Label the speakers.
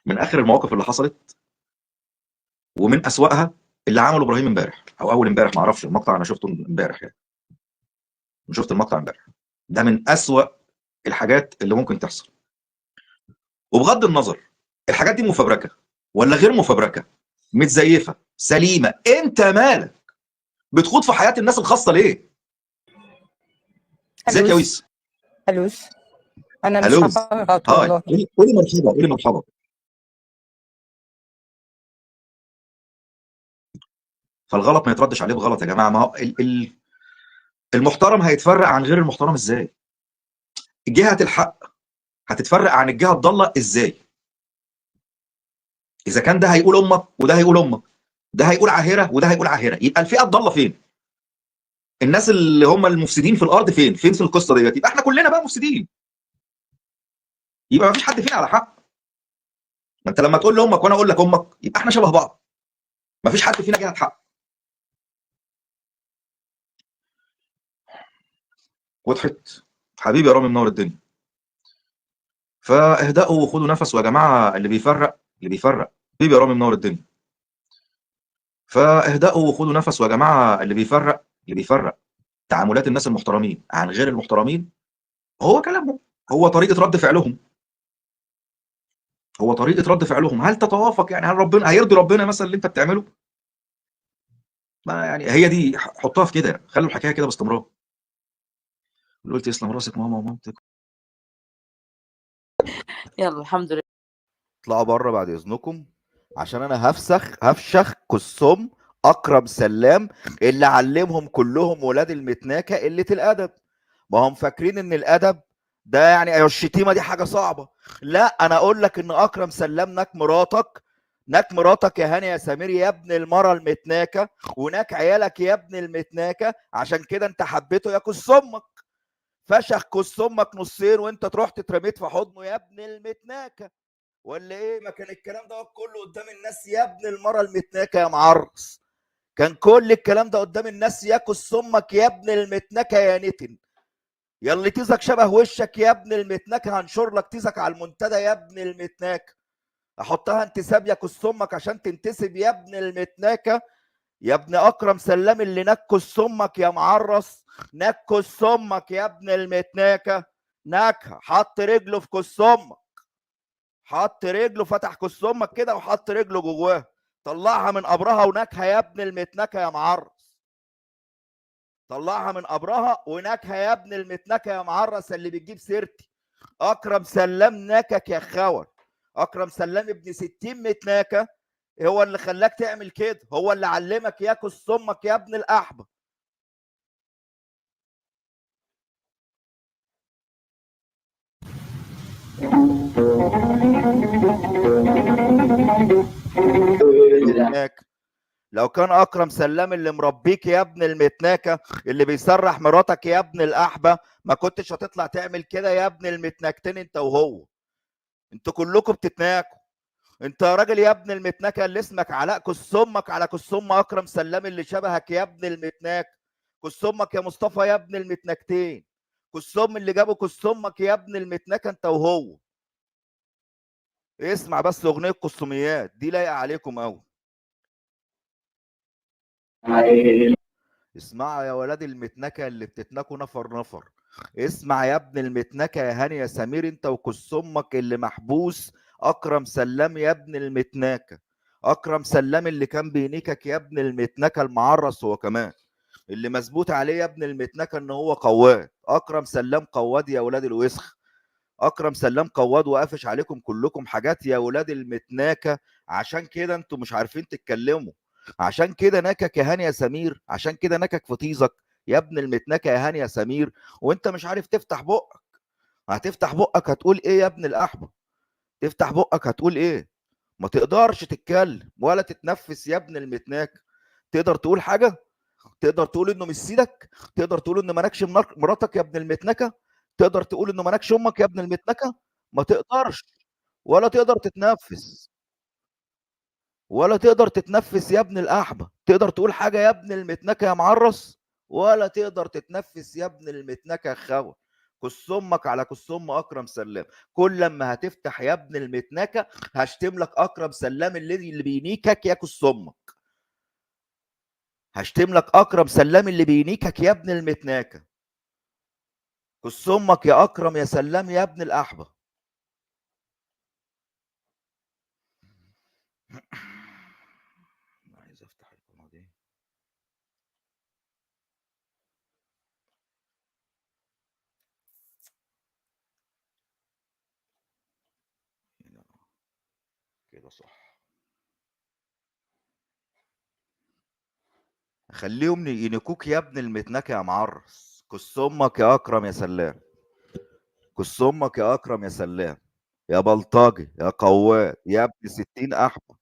Speaker 1: من اخر المواقف اللي حصلت ومن اسوأها اللي عمله ابراهيم امبارح او اول امبارح، ما اعرفش المقطع، انا شفته امبارح يعني، شفت المقطع امبارح. ده من اسوأ الحاجات اللي ممكن تحصل. وبغض النظر الحاجات دي مفبركه ولا غير مفبركه، متزيفه سليمه، انت مالك؟ بتخوض في حياه الناس الخاصه ليه؟ ازيك يا ويس؟
Speaker 2: هلوس، انا مش
Speaker 1: هلوز،
Speaker 2: هغلط
Speaker 1: هاي،
Speaker 2: والله.
Speaker 1: قولي مرحبا، قولي مرحبا. فالغلط ما يتردش عليه بغلط يا جماعه. ما هو المحترم هيتفرق عن غير المحترم ازاي؟ جهه الحق هتتفرق عن الجهه الضاله ازاي؟ اذا كان ده هيقول امك وده هيقول امك، ده هيقول عاهره وده هيقول عاهره، يبقى الفئه الضاله فين؟ الناس اللي هم المفسدين في الارض فين؟ فين في القصه ديت؟ يبقى احنا كلنا بقى مفسدين، يبقى ما فيش حد فينا على حق. ما انت لما تقول لي امك وانا اقول لك امك يبقى احنا شبه بعض، ما فيش حد فينا جهه حق. وضحت؟ حبيبي يا رامي منور الدنيا. فاهدأوا وخدوا نفس يا جماعه، اللي بيفرق حبيبي يا رامي منور الدنيا. فاهدأوا وخدوا نفس يا جماعه، اللي بيفرق تعاملات الناس المحترمين عن غير المحترمين هو كلامهم، هو طريقه رد فعلهم، هو طريقه رد فعلهم. هل تتوافق يعني؟ هل ربنا هيرضي ربنا مثلا اللي انت بتعمله؟ ما يعني هي دي، حطها في كده، خلوا الحكايه كده باستمرار. قلت يسلم راسك ماما ومامتك.
Speaker 2: يلا الحمد لله.
Speaker 3: اطلعوا بره بعد اذنكم، عشان انا هفشخ كسهم اكرم سلام اللي علمهم كلهم ولاد المتناكه قله الادب. ما هم فاكرين ان الادب ده يعني ايوه الشتيمه دي حاجه صعبه. لا، انا اقول لك ان اكرم سلام ناك مراتك يا هاني يا سمير يا ابن المره المتناكه، وناك عيالك يا ابن المتناكه، عشان كده انت حبيته يا كس امك. فشخ كس امك نصين وانت تروح تترميت في حضنه يا ابن المتناكه. ولا ايه؟ ما كان الكلام ده كله قدام الناس يا ابن المره المتناكه يا معرس؟ كان كل الكلام ده قدام الناس يا كس امك يا ابن المتناكه يا نتن. يلي تيزك شبه وشك يا ابن المتناكه، هنشر لك تيزك على المنتدى يا ابن المتناكه. احطها انتساب يا كس امك عشان تنتسب يا ابن المتناكه. يا ابن اكرم سلام اللي نكس امك يا معرس، نكس امك يا ابن المتناكه. نكهه حط رجله في كس امك، حط رجله فتح كس امك كده وحط رجله جواه، طلعها من قبرها ونكهه يا ابن المتنكه يا معرس. طلعها من قبرها ونكهه يا ابن المتنكه يا معرس اللي بتجيب سيرتي. اكرم سلام نكك يا خول، اكرم سلام ابن 60 متناكه هو اللي خلاك تعمل كده، هو اللي علمك يا كس امك يا ابن الاحبه. لو كان اكرم سلام اللي مربيك يا ابن المتناكه اللي بيسرح مراتك يا ابن الاحبه، ما كنتش هتطلع تعمل كده يا ابن المتناكتين انت وهو. انتوا كلكم بتتناكوا. انت يا راجل يا ابن المتناكه اللي اسمك علاء، كس امك على كس ام اكرم سلام اللي شبهك يا ابن المتناكه. كس امك يا مصطفى يا ابن المتناكتين. كس ام اللي جابوا كس امك يا ابن المتناكه انت وهو. اسمع بس اغنيه قسطميات دي لايقه عليكم قوي. اسمع يا ولاد المتنكه اللي بتتنكوا نفر نفر. اسمع يا ابن المتنكه يا هاني يا سمير انت وكس امك اللي محبوس. اكرم سلام يا ابن المتناكه. اكرم سلام اللي كان بينيكك يا ابن المتنكه المعرس هو كمان، اللي مثبوت عليه يا ابن المتنكه ان هو قواد. اكرم سلام قواد يا ولاد الوسخ. اكرم سلام قواد وقافش عليكم كلكم حاجات يا ولاد المتناكه. عشان كده انتوا مش عارفين تتكلموا، عشان كده نكك يا هاني يا سمير، عشان كده نكك في طيزك يا ابن المتنكه يا هاني يا سمير. وانت مش عارف تفتح بقك. هتفتح بقك هتقول ايه يا ابن الاحبه؟ تفتح بقك هتقول ايه؟ ما تقدرش تتكلم ولا تتنفس يا ابن المتناكه. تقدر تقول حاجه؟ تقدر تقول انه مش سيدك؟ تقدر تقول انه مالكش مراتك يا ابن المتنكه؟ تقدر تقول انه مالكش امك يا ابن المتنكه؟ ما تقدرش. ولا تقدر تتنفس، ولا تقدر تتنفس يا ابن الاحبه. تقدر تقول حاجه يا ابن المتنكه يا معرس؟ ولا تقدر تتنفس يا ابن المتنكه يا خاوه. كس امك على كس ام اكرم سلام. كل لما هتفتح يا ابن المتناكه هشتم لك اكرم سلام اللي بينيكك يا كس امك. هشتم لك اكرم سلام اللي بينيكك يا ابن المتناكه. كس امك يا اكرم يا سلام يا ابن الاحبه. عايز افتح القناه دي. هنا. كده صح. خليهم ينكوك يا ابن المتناكه يا معرس. كس امك يا اكرم يا سلام. كس امك يا اكرم يا سلام. يا بلطجي يا قواد يا ابن 60 احمد.